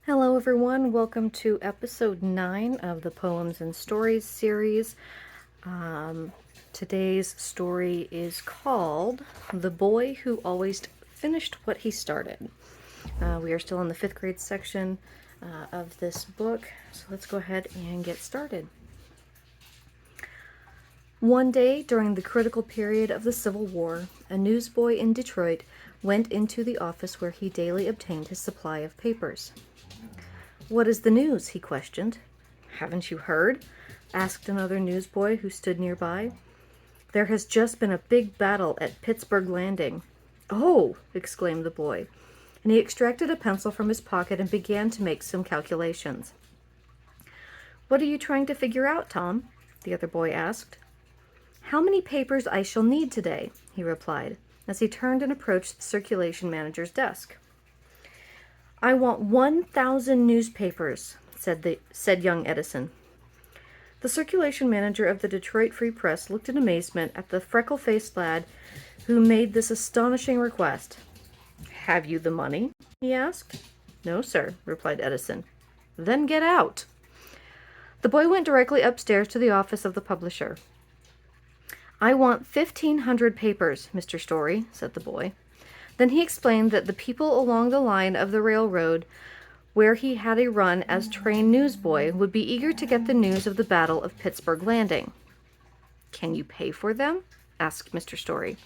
Hello everyone, welcome to episode 9 of the Poems and Stories series. Today's story is called The Boy Who Always Finished What He Started. We are still in the 5th grade section of this book, so let's go ahead and get started. One day during the critical period of the Civil War, a newsboy in Detroit went into the office where he daily obtained his supply of papers. "What is the news?" he questioned. "Haven't you heard?" asked another newsboy who stood nearby. "There has just been a big battle at Pittsburgh Landing." "Oh!" exclaimed the boy, and he extracted a pencil from his pocket and began to make some calculations. "What are you trying to figure out, Tom?" the other boy asked. "How many papers I shall need today," he replied, as he turned and approached the circulation manager's desk. "I want 1,000 newspapers," said young Edison. The circulation manager of the Detroit Free Press looked in amazement at the freckle-faced lad who made this astonishing request. "Have you the money?" he asked. "No, sir," replied Edison. "Then get out." The boy went directly upstairs to the office of the publisher. "I want 1,500 papers, Mr. Story," said the boy. Then he explained that the people along the line of the railroad where he had a run as train newsboy would be eager to get the news of the Battle of Pittsburgh Landing. "Can you pay for them?" asked Mr. Story.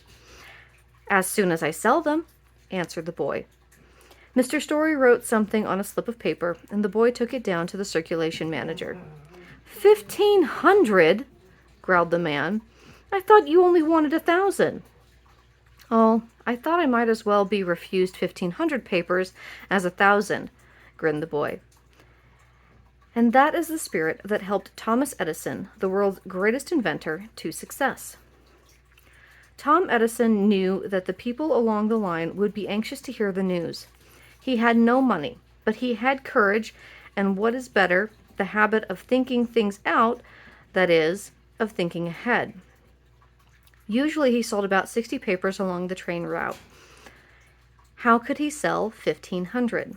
"As soon as I sell them," answered the boy. Mr. Story wrote something on a slip of paper, and the boy took it down to the circulation manager. 1,500? growled the man. "I thought you only wanted 1,000. "Oh, I thought I might as well be refused 1,500 papers as 1,000, grinned the boy. And that is the spirit that helped Thomas Edison, the world's greatest inventor, to success. Tom Edison knew that the people along the line would be anxious to hear the news. He had no money, but he had courage, and what is better, the habit of thinking things out, that is, of thinking ahead. Usually he sold about 60 papers along the train route. How could he sell 1,500?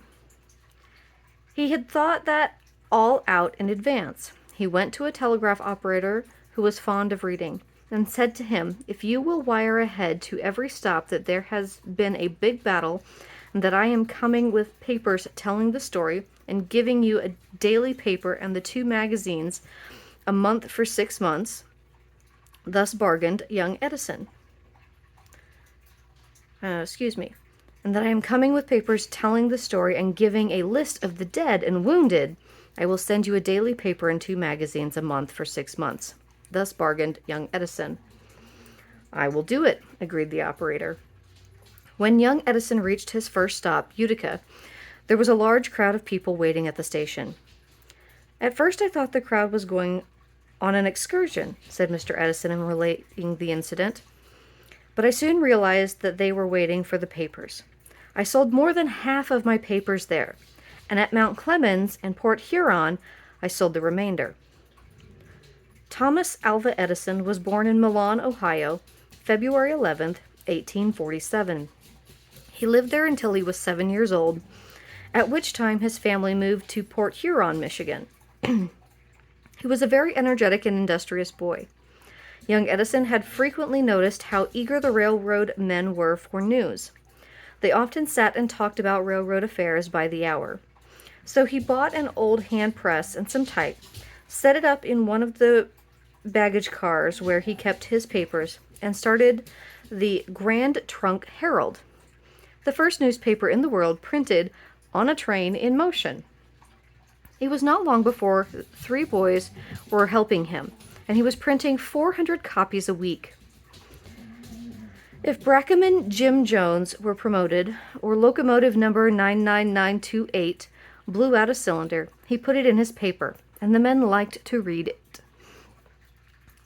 He had thought that all out in advance. He went to a telegraph operator who was fond of reading and said to him, "If you will wire ahead to every stop that there has been a big battle and that I am coming with papers telling the story and giving you a daily paper and the 2 magazines a month for 6 months, thus bargained young Edison. And that I am coming with papers telling the story and giving a list of the dead and wounded, I will send you a daily paper and 2 magazines a month for 6 months. Thus bargained young Edison. "I will do it," agreed the operator. When young Edison reached his first stop, Utica, there was a large crowd of people waiting at the station. "At first I thought the crowd was going on an excursion," said Mr. Edison in relating the incident. "But I soon realized that they were waiting for the papers. I sold more than half of my papers there, and at Mount Clemens and Port Huron I sold the remainder." Thomas Alva Edison was born in Milan, Ohio, February 11th, 1847. He lived there until he was 7 years old, at which time his family moved to Port Huron, Michigan. He was a very energetic and industrious boy. Young Edison had frequently noticed how eager the railroad men were for news. They often sat and talked about railroad affairs by the hour. So he bought an old hand press and some type, set it up in one of the baggage cars where he kept his papers, and started the Grand Trunk Herald, the first newspaper in the world printed on a train in motion. It was not long before 3 boys were helping him, and he was printing 400 copies a week. If Brackeman Jim Jones were promoted, or locomotive number 99928 blew out a cylinder, he put it in his paper, and the men liked to read it.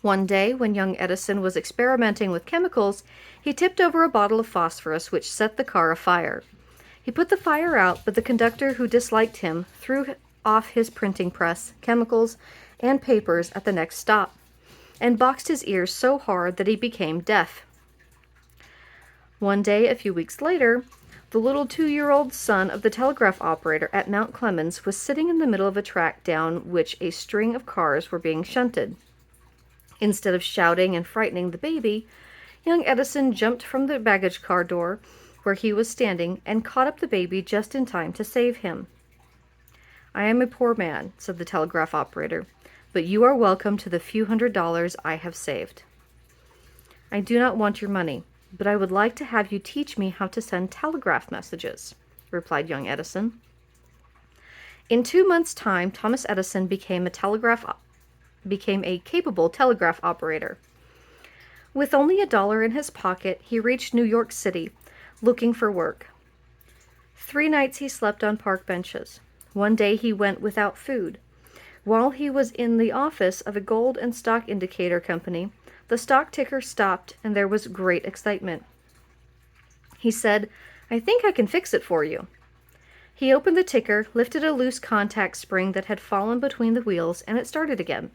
One day, when young Edison was experimenting with chemicals, he tipped over a bottle of phosphorus, which set the car afire. He put the fire out, but the conductor, who disliked him, threw off his printing press, chemicals, and papers at the next stop, and boxed his ears so hard that he became deaf. One day, a few weeks later, The little 2-year-old son of the telegraph operator at Mount Clemens was sitting in the middle of a track down which a string of cars were being shunted. Instead of shouting and frightening the baby, young Edison jumped from the baggage car door where he was standing and caught up the baby just in time to save him. "I am a poor man," said the telegraph operator, "but you are welcome to the few $100s I have saved." "I do not want your money, but I would like to have you teach me how to send telegraph messages," replied young Edison. In 2 months' time, Thomas Edison became a capable telegraph operator. With only $1 in his pocket, he reached New York City, looking for work. 3 nights he slept on park benches. One day he went without food. While he was in the office of a gold and stock indicator company, the stock ticker stopped and there was great excitement. He said, "I think I can fix it for you." He opened the ticker, lifted a loose contact spring that had fallen between the wheels, and it started again.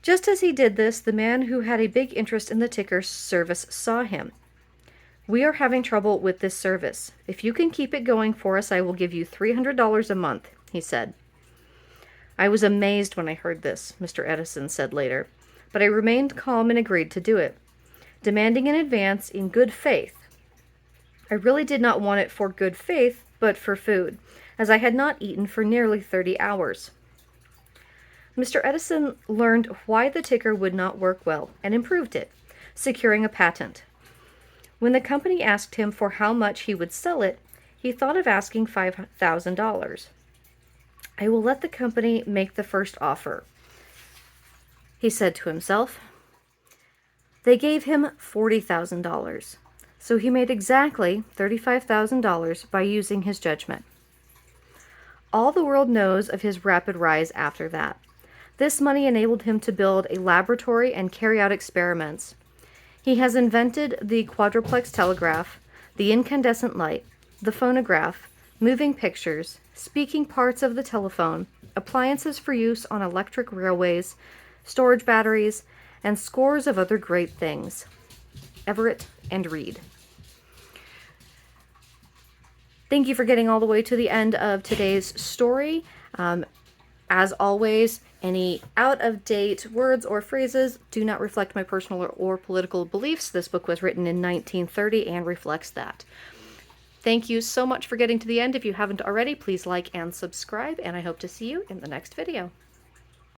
Just as he did this, the man who had a big interest in the ticker service saw him. "We are having trouble with this service. If you can keep it going for us, I will give you $300 a month," he said. "I was amazed when I heard this," Mr. Edison said later, "but I remained calm and agreed to do it, demanding an advance in good faith. I really did not want it for good faith, but for food, as I had not eaten for nearly 30 hours. Mr. Edison learned why the ticker would not work well and improved it, securing a patent. When the company asked him for how much he would sell it, he thought of asking $5,000. "I will let the company make the first offer," he said to himself. They gave him $40,000, so he made exactly $35,000 by using his judgment. All the world knows of his rapid rise after that. This money enabled him to build a laboratory and carry out experiments. He has invented the quadruplex telegraph, the incandescent light, the phonograph, moving pictures, speaking parts of the telephone, appliances for use on electric railways, storage batteries, and scores of other great things. Everett and Reed. Thank you for getting all the way to the end of today's story. As always, any out-of-date words or phrases do not reflect my personal or political beliefs. This book was written in 1930 and reflects that. Thank you so much for getting to the end. If you haven't already, please like and subscribe, and I hope to see you in the next video.